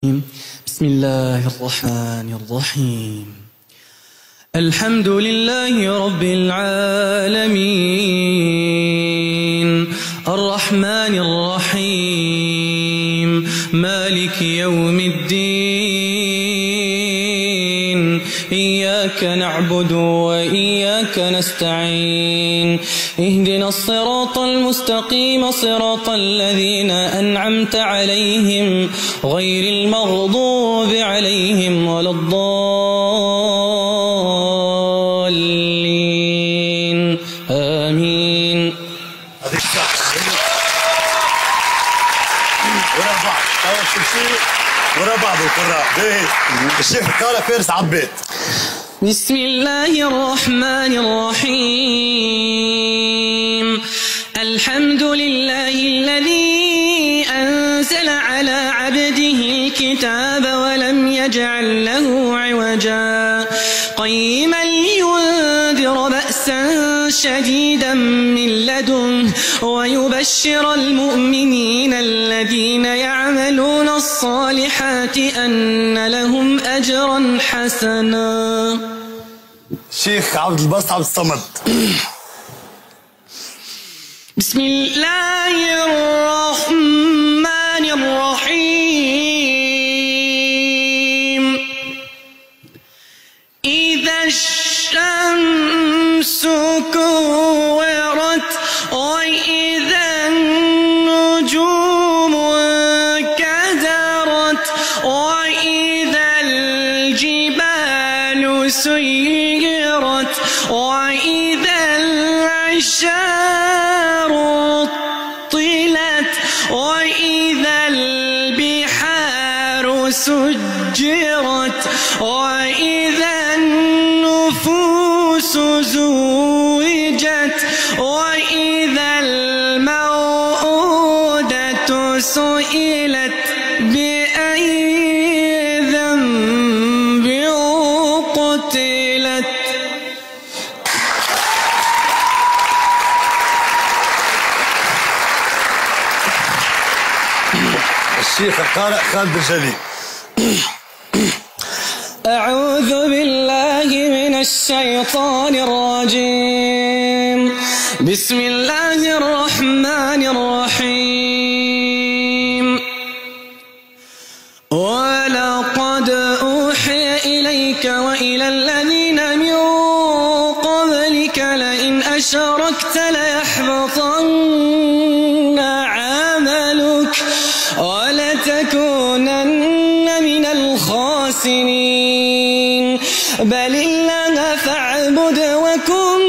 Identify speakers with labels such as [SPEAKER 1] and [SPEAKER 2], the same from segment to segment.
[SPEAKER 1] بسم الله الرحمن الرحيم. الحمد لله رب العالمين الرحمن الرحيم مالك يوم الدين إياك نعبد وإياك نستعين اهدنا الصراط المستقيم صراط الذين أنعمت عليهم غير المغضوب عليهم ولا الضالين آمين.
[SPEAKER 2] ورا بعض القراء الشيخ قال فارس عبيت.
[SPEAKER 1] بسم الله الرحمن الرحيم. الحمد لله الذي أنزل على عبده الكتاب ولم يجعل له عوجا قيما لينذر بأسا شديدا من لدنه ويبشر المؤمنين الذين يعملون الصالحات أن لهم أجرا حسنا.
[SPEAKER 2] شيخ عبد الباسط عبد الصمد.
[SPEAKER 1] بسم الله الرحمن الرحيم. إذا الشمس كورت وإذا النجوم انكدرت وإذا الجبال سيرت وإذا العشار طلت وإذا البحار سجرت وإذا النفوس زوجت وإذا الموءودة سئلت بأي ذنب قتلت.
[SPEAKER 2] الشيخ القارئ خالد الجليل.
[SPEAKER 1] أعوذ بالله من الشيطان الرجيم. بسم الله الرحمن الرحيم. ولقد أوحي إليك وإلى الذين من قبلك لئن أشركت ليحبطن عملك ولتكونن من الخاسرين بل الله فاعبد وكن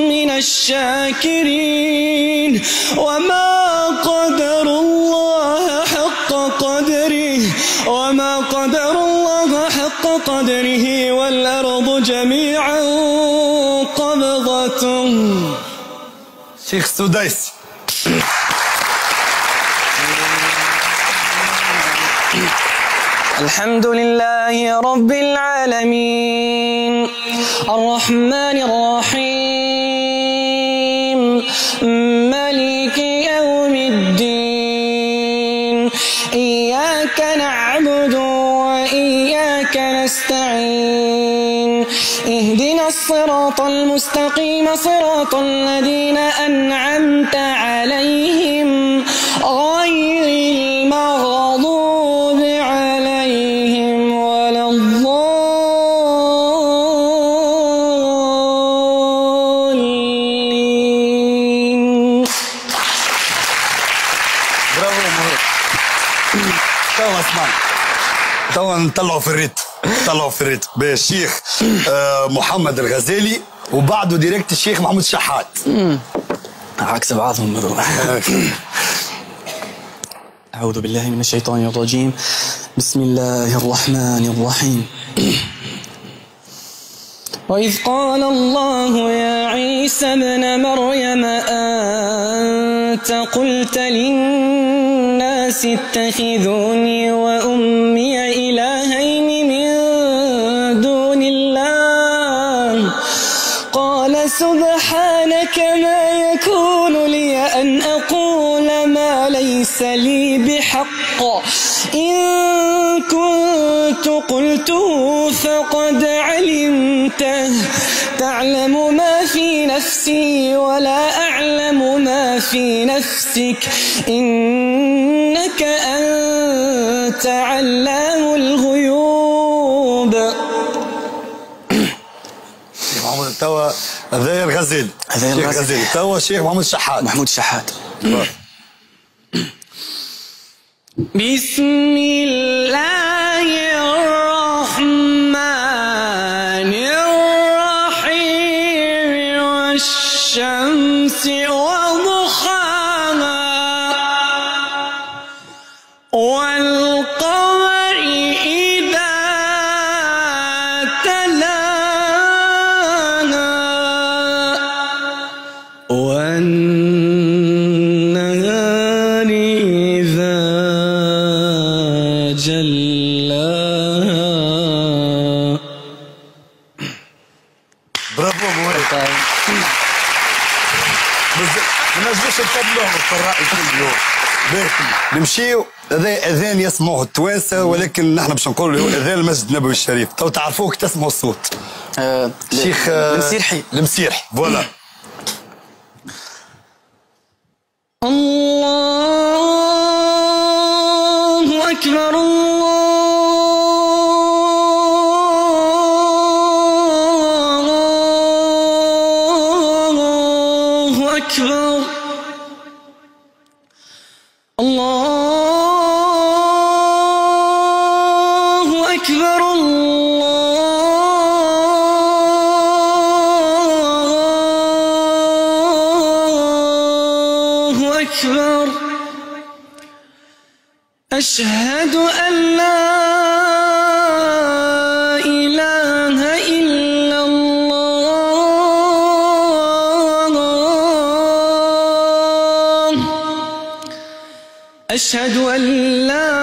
[SPEAKER 1] من الشاكرين وما قدر الله حق قدره والأرض جميعا قبضته.
[SPEAKER 2] شيخ سديس.
[SPEAKER 1] الحمد لله رب العالمين الرحمن الرحيم مالك يوم الدين إياك نعبد وإياك نستعين اهدنا الصراط المستقيم صراط الذين أنعمت عليهم غير المغضوب عليهم ولا الضالين.
[SPEAKER 2] برافو مهر. توا اسمع توا نطلعوا في الريت بالشيخ محمد الغزالي وبعده ديريكت الشيخ محمود شحات.
[SPEAKER 1] عكس بعضهم هذول. أعوذ بالله من الشيطان الرجيم. بسم الله الرحمن الرحيم. وإذ قال الله يا عيسى ابن مريم أنت قلت للناس اتخذوني وأمي إلهين من دون الله قال سبحانك ما يكون لي أن أقول ما ليس لي بحق إن كنت قلته فقد علمته تعلم ما في نفسي ولا أعلم ما في نفسك إنك أنت علام الغيوب.
[SPEAKER 2] محمود توا هذايا الغزالي. توا الشيخ محمود الشحات.
[SPEAKER 1] بسم الله الرحمن الرحيم والشمس وضحاها والقمر إذا تلاها والنهار إذا جلاها.
[SPEAKER 2] برافو مولاي. ما نجموش نكملوهم القراء كلهم. نمشيو هذا اذان يسمعوه التوانسه ولكن نحن باش نقولوا هو اذان المسجد النبوي الشريف. تو تعرفوه كي تسمعوا الصوت. الشيخ المسيرحي فوالا.
[SPEAKER 1] الله أكبر الله أكبر الله أكبر الله أكبر. أشهد أن لا إله إلا الله. أشهد أن لا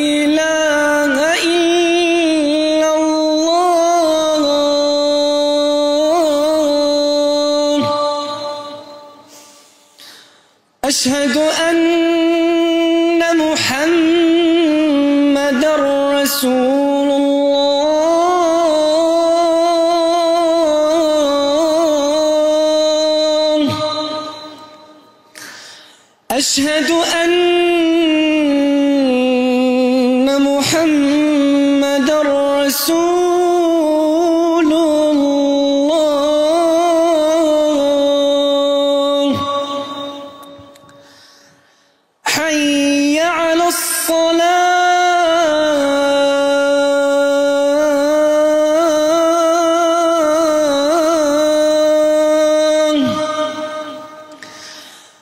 [SPEAKER 1] إله إلا الله. أشهد أن محمدًا رسول الله. أشهد أن محمدًا رسول الله. حي على الصلاة.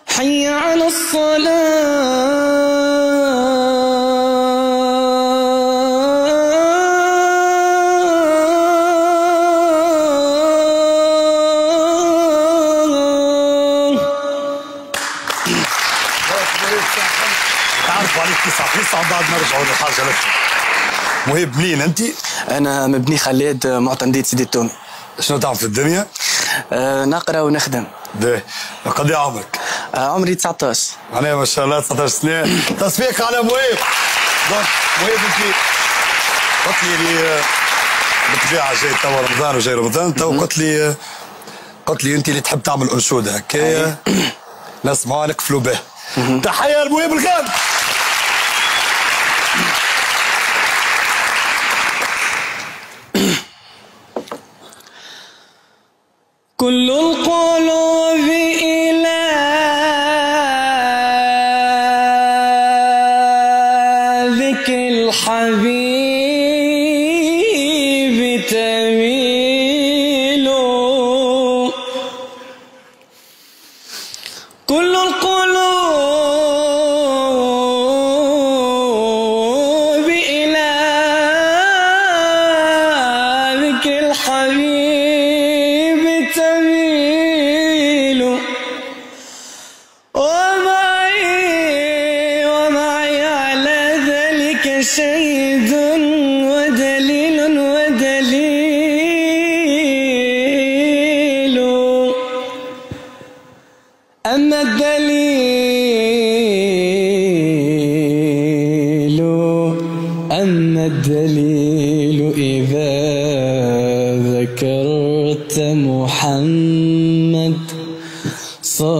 [SPEAKER 1] حي على
[SPEAKER 2] تعرفوا عليك قصة وبعد نرجعوا للحاجة لك. مهيب منين أنت؟
[SPEAKER 1] أنا مبني خلاد معتمدية سيدي التوني.
[SPEAKER 2] شنو تعمل في الدنيا؟
[SPEAKER 1] نقرا ونخدم.
[SPEAKER 2] باهي. قد ايه عمرك؟
[SPEAKER 1] عمري 19.
[SPEAKER 2] أنا ما شاء الله 19 سنة. تصفيق على مهيب. مهيب أنت قلت لي بالطبيعة جاي توا رمضان وجاي رمضان تو قلت لي أنت اللي تحب تعمل أنشودة هكايا نسمعوا لك فلو به. تحية لمهيب الغامدي.
[SPEAKER 1] كل القلوب إلى ذكر الحبيب تميل. كل القلوب إلى ذكر الحبيب تميل. ومعي على ذلك شهيد ودليل أما الدليل محمد صارت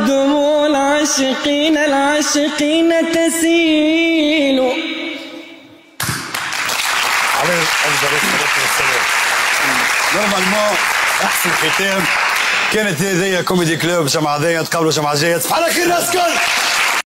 [SPEAKER 1] دموع العاشقين تسيل.
[SPEAKER 2] عليه افضل الصلاه والسلام. نورمالمون احسن ختام كانت هذه كوميدي كلوب جمعة ذي تقابلوا جمعة جاية. صباح على خير الناس الكل.